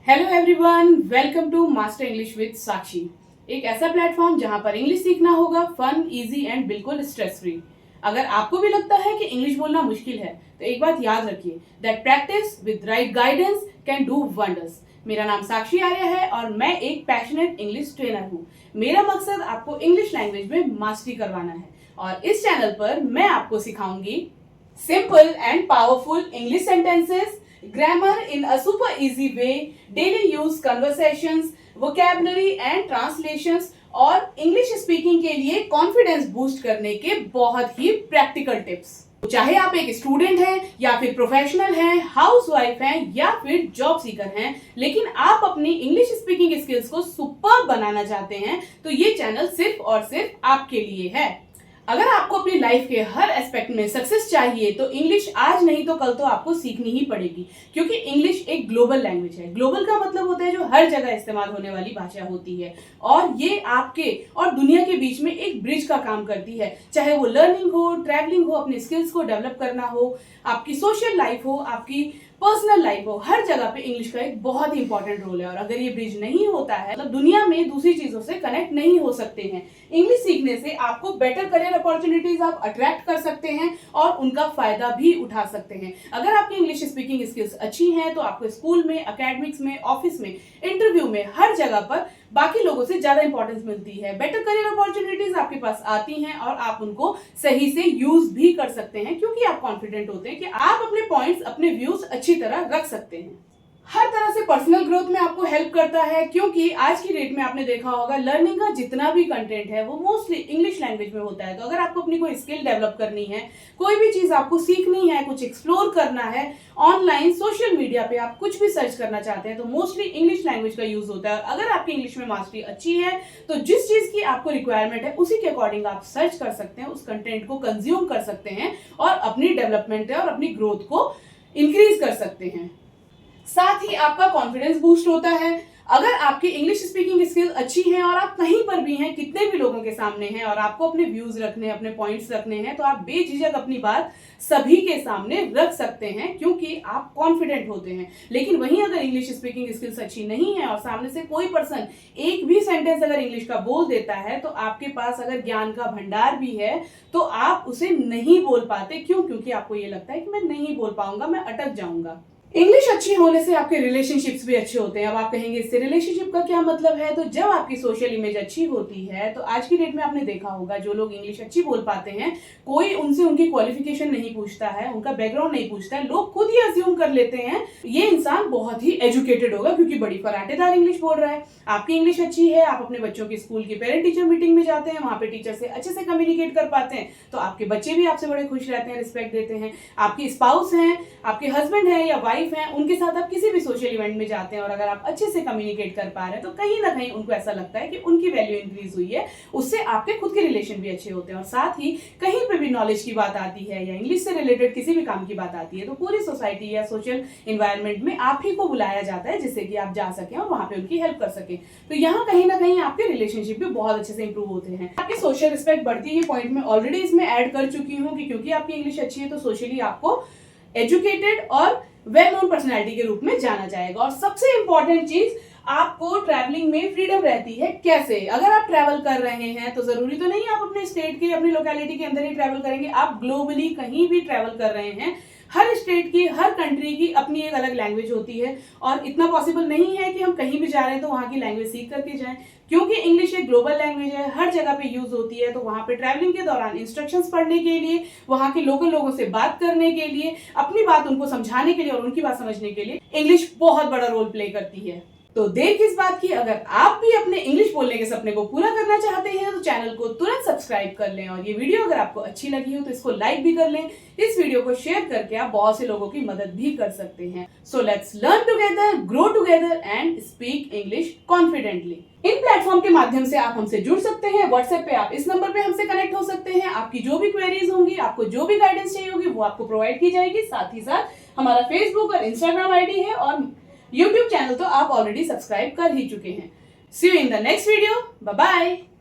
Hello everyone, welcome to master English with Sakshi. एक ऐसा platform जहां पर इंग्लिश सीखना होगा फन, इजी एंड बिल्कुल स्ट्रेस फ्री। अगर आपको भी लगता है कि इंग्लिश बोलना मुश्किल है तो एक बात याद रखिए, that practice with right guidance can do wonders. मेरा नाम साक्षी आर्या है और मैं एक पैशनेट इंग्लिश ट्रेनर हूँ। मेरा मकसद आपको इंग्लिश लैंग्वेज में मास्टरी करवाना है और इस चैनल पर मैं आपको सिखाऊंगी simple and powerful English sentences, grammar in a super easy way, daily use conversations, vocabulary and translations और इंग्लिश स्पीकिंग के लिए कॉन्फिडेंस बूस्ट करने के बहुत ही प्रैक्टिकल टिप्स। चाहे आप एक स्टूडेंट हैं या फिर प्रोफेशनल हैं, हाउसवाइफ हैं या फिर जॉब सीकर हैं, लेकिन आप अपनी इंग्लिश स्पीकिंग स्किल्स को सुपर बनाना चाहते हैं तो ये चैनल सिर्फ और सिर्फ आपके लिए है। अगर आपको अपनी लाइफ के हर एस्पेक्ट में सक्सेस चाहिए तो इंग्लिश आज नहीं तो कल तो आपको सीखनी ही पड़ेगी, क्योंकि इंग्लिश एक ग्लोबल लैंग्वेज है। ग्लोबल का मतलब होता है जो हर जगह इस्तेमाल होने वाली भाषा होती है और ये आपके और दुनिया के बीच में एक ब्रिज का काम करती है। चाहे वो लर्निंग हो, ट्रैवलिंग हो, अपने स्किल्स को डेवलप करना हो, आपकी सोशल लाइफ हो, आपकी पर्सनल लाइफ हो, हर जगह पे इंग्लिश का एक बहुत ही इंपॉर्टेंट रोल है। और अगर ये ब्रिज नहीं होता है मतलब दुनिया में दूसरी चीजों से कनेक्ट नहीं हो सकते हैं। इंग्लिश सीखने से आपको बेटर करियर अपॉर्चुनिटीज आप अट्रैक्ट कर सकते हैं और उनका फायदा भी उठा सकते हैं। अगर आपकी इंग्लिश स्पीकिंग स्किल्स अच्छी हैं तो आपको स्कूल में, एकेडमिक्स में, ऑफिस में, इंटरव्यू में, हर जगह पर बाकी लोगों से ज्यादा इंपॉर्टेंस मिलती है। बेटर करियर अपॉर्चुनिटीज आपके पास आती हैं और आप उनको सही से यूज भी कर सकते हैं, क्योंकि आप कॉन्फिडेंट होते हैं कि आप अपने पॉइंट्स, अपने व्यूज अच्छी तरह रख सकते हैं। हर तरह से पर्सनल ग्रोथ में आपको हेल्प करता है, क्योंकि आज की डेट में आपने देखा होगा लर्निंग का जितना भी कंटेंट है वो मोस्टली इंग्लिश लैंग्वेज में होता है। तो अगर आपको अपनी कोई स्किल डेवलप करनी है, कोई भी चीज आपको सीखनी है, कुछ एक्सप्लोर करना है, ऑनलाइन सोशल मीडिया पे आप कुछ भी सर्च करना चाहते हैं तो मोस्टली इंग्लिश लैंग्वेज का यूज होता है। और अगर आपकी इंग्लिश में मास्टरी अच्छी है तो जिस चीज की आपको रिक्वायरमेंट है उसी के अकॉर्डिंग आप सर्च कर सकते हैं, उस कंटेंट को कंज्यूम कर सकते हैं और अपनी डेवलपमेंट और अपनी ग्रोथ को इंक्रीज कर सकते हैं। साथ ही आपका कॉन्फिडेंस बूस्ट होता है। अगर आपकी इंग्लिश स्पीकिंग स्किल अच्छी है और आप कहीं पर भी हैं, कितने भी लोगों के सामने हैं और आपको अपने व्यूज रखने, अपने पॉइंट्स रखने हैं, तो आप बेझिझक अपनी बात सभी के सामने रख सकते हैं, क्योंकि आप कॉन्फिडेंट होते हैं। लेकिन वहीं अगर इंग्लिश स्पीकिंग स्किल्स अच्छी नहीं है और सामने से कोई पर्सन एक भी सेंटेंस अगर इंग्लिश का बोल देता है तो आपके पास अगर ज्ञान का भंडार भी है तो आप उसे नहीं बोल पाते। क्यों? क्योंकि आपको ये लगता है कि मैं नहीं बोल पाऊंगा, मैं अटक जाऊंगा। इंग्लिश अच्छी होने से आपके रिलेशनशिप्स भी अच्छे होते हैं। अब आप कहेंगे इससे रिलेशनशिप का क्या मतलब है? तो जब आपकी सोशल इमेज अच्छी होती है तो आज की डेट में आपने देखा होगा जो लोग इंग्लिश अच्छी बोल पाते हैं, कोई उनसे उनकी क्वालिफिकेशन नहीं पूछता है, उनका बैकग्राउंड नहीं पूछता है, लोग खुद ही अज्यूम कर लेते हैं ये इंसान बहुत ही एजुकेटेड होगा क्योंकि बड़ी फराटेदार इंग्लिश बोल रहा है। आपकी इंग्लिश अच्छी है, आप अपने बच्चों की स्कूल की पेरेंट टीचर मीटिंग में जाते हैं, वहां पे टीचर से अच्छे से कम्युनिकेट कर पाते हैं तो आपके बच्चे भी आपसे बड़े खुश रहते हैं, रिस्पेक्ट देते हैं। आपकी स्पाउस हैं, आपके हस्बैंड हैं या वाइफ हैं, उनके साथ आप किसी भी सोशल इवेंट में जाते हैं और अगर आप अच्छे से कम्युनिकेट कर पा रहे हैं तो कहीं ना कहीं उनको ऐसा लगता है कि उनकी वैल्यू इंक्रीज हुई है, उससे आपके खुद के रिलेशन भी अच्छे होते हैं। और साथ ही कहीं पे भी नॉलेज की बात आती है या इंग्लिश से रिलेटेड किसी भी काम की बात आती है तो पूरी सोसाइटी या सोशल इन्वायरमेंट में आप ही को बुलाया जाता है जिससे कि आप जा सकें और वहां पे उनकी हेल्प कर सकें। तो यहाँ कहीं ना कहीं आपके रिलेशनशिप भी बहुत अच्छे से इंप्रूव होते हैं, आपकी सोशल रिस्पेक्ट बढ़ती है। ये पॉइंट मैं ऑलरेडी इसमें ऐड कर चुकी हूँ कि क्योंकि आपकी इंग्लिश अच्छी है तो सोशली आपको एजुकेटेड और वेल नोन पर्सनैलिटी के रूप में जाना जाएगा। और सबसे इंपॉर्टेंट चीज, आपको ट्रैवलिंग में फ्रीडम रहती है। कैसे? अगर आप ट्रैवल कर रहे हैं तो जरूरी तो नहीं आप अपने स्टेट के, अपनी लोकेलिटी के अंदर ही ट्रैवल करेंगे, आप ग्लोबली कहीं भी ट्रैवल कर रहे हैं। हर स्टेट की, हर कंट्री की अपनी एक अलग लैंग्वेज होती है और इतना पॉसिबल नहीं है कि हम कहीं भी जा रहे हैं तो वहां की लैंग्वेज सीख करके जाएं, क्योंकि इंग्लिश एक ग्लोबल लैंग्वेज है, हर जगह पे यूज होती है। तो वहां पे ट्रैवलिंग के दौरान इंस्ट्रक्शंस पढ़ने के लिए, वहां के लोकल लोगों से बात करने के लिए, अपनी बात उनको समझाने के लिए और उनकी बात समझने के लिए इंग्लिश बहुत बड़ा रोल प्ले करती है। तो देर किस बात की, अगर आप भी अपने इंग्लिश बोलने के सपने को पूरा करना चाहते हैं तो चैनल को तुरंत सब्सक्राइब कर लें और ये वीडियो अगर आपको अच्छी लगी हो तो इसको लाइक भी कर लें। इस वीडियो को शेयर करके आप बहुत से लोगों की मदद भी कर सकते हैं। So let's learn together, grow together and speak English confidently. In platform के माध्यम से आप हमसे जुड़ सकते हैं। व्हाट्सएप पे आप इस नंबर पे हमसे कनेक्ट हो सकते हैं। आपकी जो भी क्वेरीज होंगी, आपको जो भी गाइडेंस चाहिए होगी वो आपको प्रोवाइड की जाएगी। साथ ही साथ हमारा फेसबुक और इंस्टाग्राम आईडी है और YouTube चैनल तो आप ऑलरेडी सब्सक्राइब कर ही चुके हैं। See you in the next video. Bye bye.